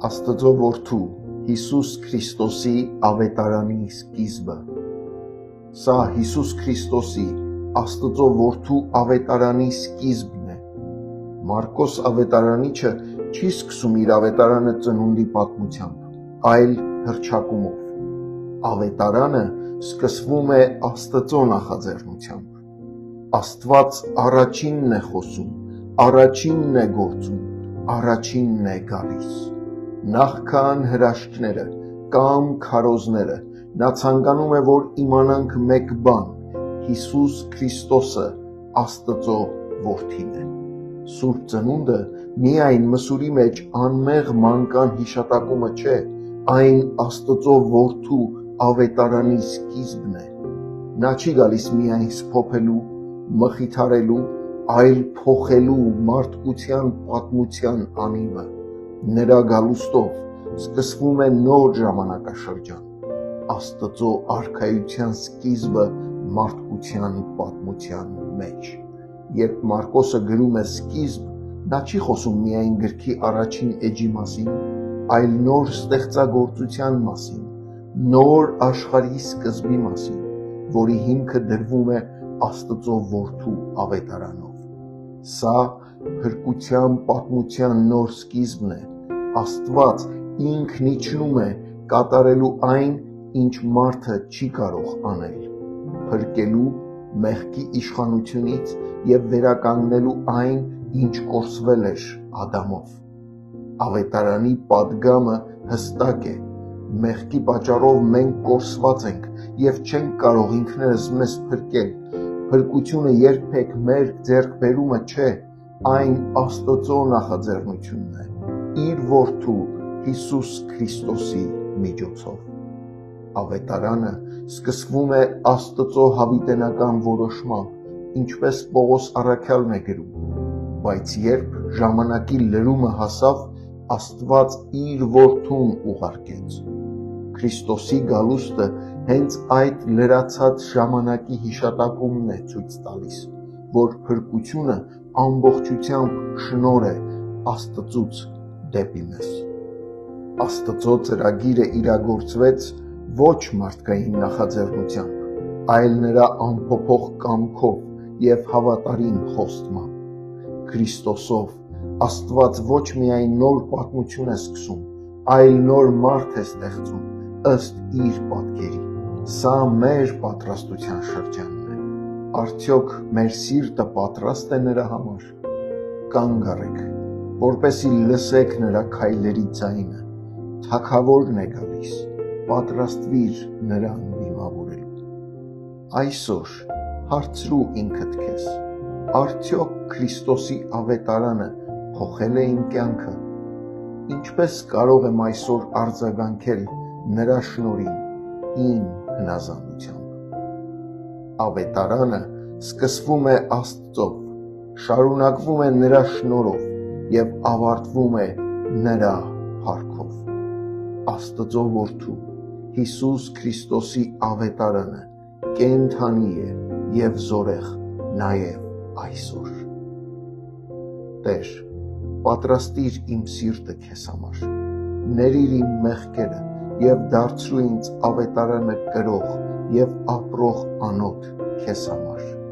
Աստծո որդու Հիսուս Քրիստոսի ավետարանի սկիզբը։ Սա Հիսուս Քրիստոսի Աստծո որդու ավետարանի սկիզբն է։ Մարկոս ավետարանիչը չի սկսում իր ավետարանը ծնունդի պատմությամբ, այլ հռչակումով։ Ավետարանը սկսվում է Աստծո նախաձեռնությամբ։ Աստված առաջինն է խոսում, առաջինն է գործում, առաջինն է գալիս։ Նախքան հրաշքները կամ քարոզները նա ցանկանում է, որ իմանանք մեկ բան՝ Հիսուս Քրիստոսը Աստծո որդին է։ Սուրբ ծնունդը միայն մսուրի մեջ անմեղ մանկան հիշատակումը չէ, այն Աստծո որդու ավետարանի սկիզբն է։ Նա չի գալիս միայն սփոփելու, մխիթարելու, այլ փոխելու մարդկության պատմության անիվը։ Նրա գալուստով սկսվում է նոր ժամանակաշրջան, Աստծո արքայության սկիզբը մարդկության պատմության մեջ։ Երբ Մարկոսը գրում է սկիզբ, նա չի խոսում միայն գրքի առաջին էջի մասին, այլ նոր ստեղծագործության մասին, նոր աշխարհի սկզբի մասին, որի հիմքը դրվում է Աստծո որդու ավետարանով։ Սա փրկության պատմության նոր սկիզբն է։ Աստված ինքն իջնում է կատարելու այն, ինչ մարդը չի կարող անել, փրկելու մեղքի իշխանությունից և վերականգնելու այն, ինչ կորսվել էր Ադամով։ Ավետարանի պատգամը հստակ է։ Մեղքի պատճառով մենք կորսված ենք և չենք կարող ինքներս մեզ փրկել։ Փրկությունը երբեք մեր ձեռքբերումը չէ, այն Աստծո նախաձեռնությունն է, իր որդու Հիսուս Քրիստոսի միջոցով։ Ավետարանը սկսվում է Աստծո հավիտենական որոշմամբ, ինչպես Պողոս առաքյալն է գրում, բայց երբ ժամանակի լրումը հասավ, Աստված իր որդուն ուղարկեց։ Քրիստոսի գալուստը հենց այդ լրացած ժամանակի հիշատակումն է ցույց տալիս, որ փրկությունը ամբողջությամբ շնորհ է Աստծուց դեպի մեզ։ Աստծո ծրագիրը իրագործվեց ոչ մարդկային նախաձեռնությամբ, այլ նրա անփոփոխ կամքով և հավատարիմ խոստմամբ։ Քրիստոսով Աստված ոչ միայն նոր պատմություն է սկսում, այլ նոր մարդ է ստեղծում ըստ իր պատկերի։ Սա մեր պատրաստության շրջանն է։ Արդյոք մեր սիրտը պատրաստ է նրա համար։ Կանգ առեք, որպեսզի լսեք նրա քայլերի ձայնը։ Թագավորն է գալիս, պատրաստվիր նրան դիմավորելու։ Այսօր հարցրու ինքդ քեզ. արդյոք Քրիստոսի ավետարանը փոխել է իմ կյանքը։ Ինչպես կարող եմ այսօր արձագանքել նրա շնորհին իմ հնազանդությամբ։ Ավետարանը սկսվում է Աստծով, շարունակվում է նրա շնորհով և ավարտվում է նրա փառքով։ Աստծո որդու Հիսուս Քրիստոսի ավետարանը կենդանի է և զորեղ նաև այսօր։ Տեր, պատրաստիր իմ սիրտը քեզ համար, ների՛ր իմ մեղքերը և դարձրու ինձ ավետարանը կրող և ապրող անոթ քեզ համար։